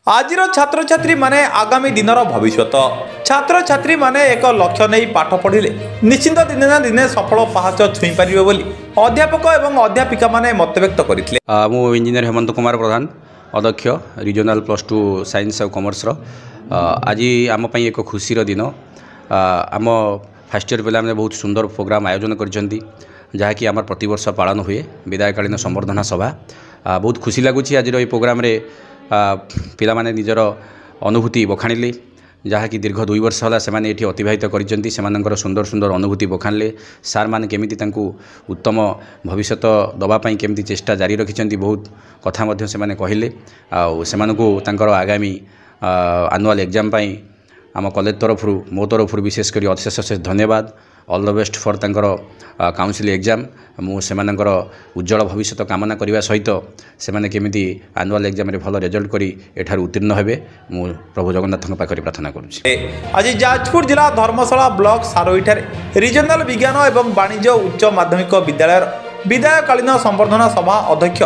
आजिर छात्र छात्री माने आगामी दिनर भविष्य छात्र छात्री माने एक लक्ष्य नहीं पाठ पढ़िले निश्चिंत दिने ना दिने सफल पहाच छुई पारिबे बोली अध्यापक एवं अध्यापिका माने मत व्यक्त करथिले। मु इंजीनियर हेमंत कुमार प्रधान अध्यक्ष रिजनल +2 साइंस और कॉमर्स आज आम पई एक खुशीर दिन आम फर्स्ट ईयर पिला बहुत सुंदर प्रोग्राम आयोजन करछंती जहाँकि आम प्रतिवर्ष पालन हुए विदायकालीन संबर्धना सभा बहुत खुशी लगुच आज प्रोग्राम रे पिला माने निजर अनुभूति बखाणिले जहाँकि दीर्घ 2 वर्ष है से ये अतिवाहित कर सुंदर सुंदर अनुभूति बखाणिले सार मैंने केमिति तांकु उत्तम भविष्य दवापाई केमिति चेष्टा जारी रखिंट बहुत कथा से कहले आगामी आनुआल एग्जाम पाई आम कॉलेज तरफ मो तरफ विशेषकर अशेष अशेष धन्यवाद। ऑल द बेस्ट फॉर तांकर काउंसिल एग्जाम मुझे उज्जवल भविष्य कामना करने सहित से केमिति आनुआल एग्जाम रे भल रिजल्ट करी एठार उत्तीर्ण हेबे मु प्रभु जगन्नाथ पाखे प्रार्थना करुछि। आज जाजपुर जिला धर्मशाला ब्लॉक सारोईठारे रिजनल विज्ञान एवं वाणिज्य उच्च माध्यमिक विद्यालय विदायकालीन संबर्धना सभा अध्यक्ष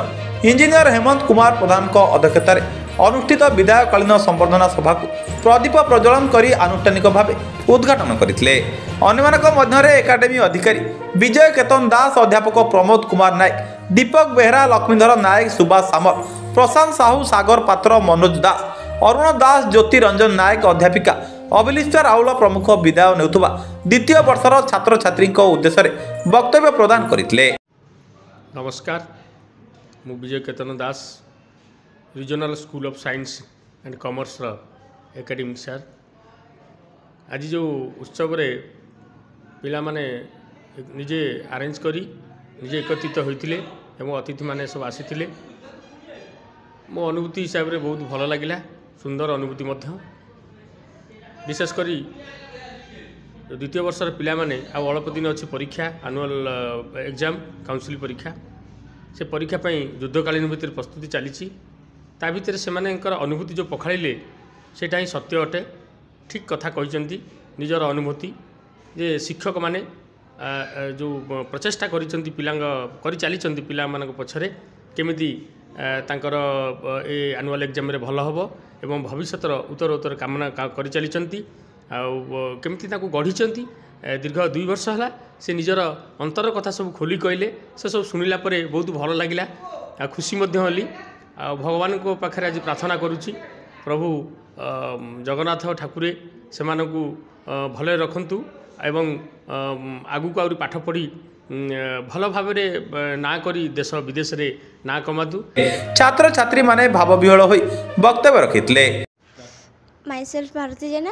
इंजीनियर हेमंत कुमार प्रधान अध्यक्षतार अनुष्ठित विदायकालीन संबर्धना सभा को प्रदीप प्रज्वलन करी आनुष्ठानिक भाव उद्घाटन करथिले। अन्यमानक मध्यरे एकाडेमी अधिकारी विजय केतन दास अध्यापक प्रमोद कुमार नायक दीपक बेहरा लक्ष्मीधर नायक सुभाष सामल प्रशांत साहू सागर पात्र मनोज दास अरुण दास ज्योति रंजन नायक अध्यापिका अभिलिप्ता राउल प्रमुख विदाय नेउथुबा द्वितीय वर्षर छात्र छात्री उद्देश्य वक्तव्य प्रदान करथिले। नमस्कार, मु Vijay Ketan Das regional school of science and commerce academic sir. आज जो उत्सव रे पिला माने निजे अरेंज करी निजे एकत्रित होइतिले एवं अतिथि माने सब आसीथिले। मो अनुभूति हिसाब रे बहुत भल लागिला, सुंदर अनुभूति मध्य। विशेष करी द्वितीय वर्षर पिला माने आ अल्प दिन अछि परीक्षा आनुअल एग्जाम काउंसिल परीक्षा से परीक्षा पई युद्धकालीन भितर प्रस्तुति चली ता भितर से अनुभूति जो पखाड़े सेटा ही सत्य अटे। ठीक कथा कहते निजर अनुभूति जे शिक्षक माने जो प्रचेष्टा करिसेंती करि चली पिला मानक पछरे केमिति तांकर ए एनुअल एग्जाम रे भल हबो एवं भविष्यतर उत्तर उत्तर कामना करि चली केमिति ताकू गढ़ी दीर्घ 2 वर्ष है से निजर अंतर कथा सब खोली कहले से सब सुनिला परे बहुत भल लागिला आ खुशी मध्य होली। भगवान को पाखरे आज प्रार्थना करुच्ची प्रभु जगन्नाथ ठाकुरे से भले रखंतु एवं आगु को पाठ पढ़ी भल भाव ना करी देश विदेश रे ना कमातु। छात्र छात्री माने भाव विहल होई वक्तव्य रखितले। माई सेल्फ भारती जेना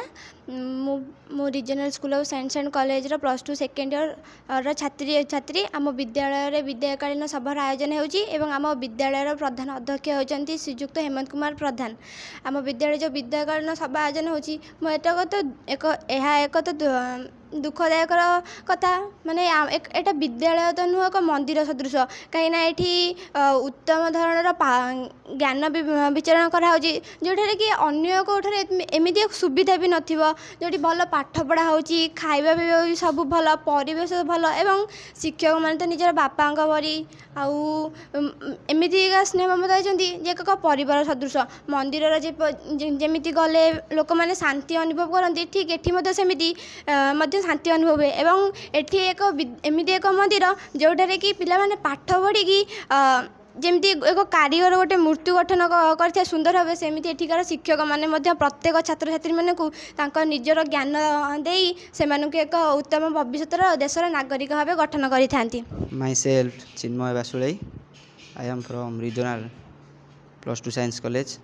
मो regional school of science and college +2 second year छात्री आम विद्यालय रे विदायकालीन सभार आयोजन होउची एवं आम विद्यालय प्रधान अध्यक्ष होचंती श्रीयुक्त हेमंत कुमार प्रधान। आम विद्यालय जो विदायकालीन सभा आयोजन होउची मो एक दुखदायक कथा माने एटा विद्यालय तो नुह एक मंदिर सदृश कहीं ये उत्तम धरणर ज्ञान विचरण कराऊँगी जोठारे कि अन्य कौठारे एमती सुविधा भी नथिबो जोटी भल पाठ पढ़ा होची खाइबा भी सब भल परिवेश भल एवं शिक्षक माने तो निजर बापा भरी आउ एमती स्नेह ममता होती जे एक परिवार सदृश मंदिर जमीती गले लोक मैंने शांति अनुभव करती ठीक एटी सेमती शांति अनुभव हुए एवं एठी एक एमती एक मंदिर जोठारे कि पिला माने पाठ पढ़ी जमती एक कारीगर गोटे मूर्ति गठन कर सुंदर भाव सेमती एठिकार शिक्षक माने प्रत्येक छात्र छात्री मानू निजर ज्ञान दे से एक उत्तम भविष्य देशर नागरिक भाव गठन करी। Myself Chinmay Basule I am from regional +2 science college.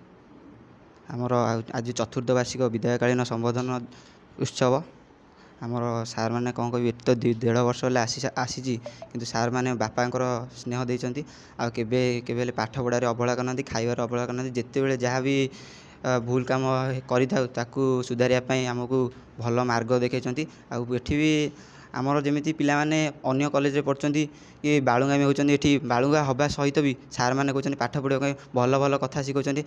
आमर आज चतुर्थ वार्षिक विदायकालीन संबोधन उत्सव आमर सार मैंने कौन कह तो 1.5 वर्ष आसी किंतु सार मैंने बापा स्नेह देती आवे पाठ पढ़ार अवहेला करना खाइबार अवहेला करना जिते बड़े जहाँ भी भूल काम करूँ सुधारियापाई आमको भल मार्ग देखते आठी भी आमर जमी पिला माने अन्य कॉलेज पढ़ुंट कि बालुंगामी होती ये बालुंगा हवा सहित भी सार मैंने कहते पाठ पढ़ाई भल भल कथा शिखुंट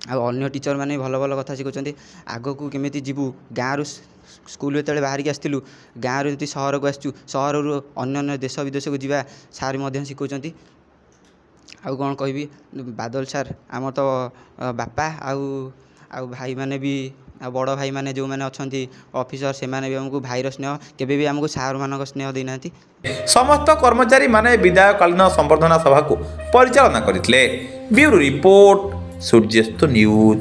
अन्य टीचर माने भल भल कथा शिखुंट आग को केमी जीवु गाँव स्कूल जो बाहर की आसलु गाँव रू सहर को आसचु सहर अन्य देश विदेश को जीवा सार शिखुंट आउ कौन कहबी बादल सार आम तो बापा आउ भाई माने भी बड़ भाई माने जो मैंने अच्छा ऑफिसर से माने भी हमको भाईर स्नेह केबे भी हमको सार मान स्नेह देना। समस्त कर्मचारी माने विदायकालीन संबर्धना सभा को परिचालना करथिले। Bureau report Suryast news.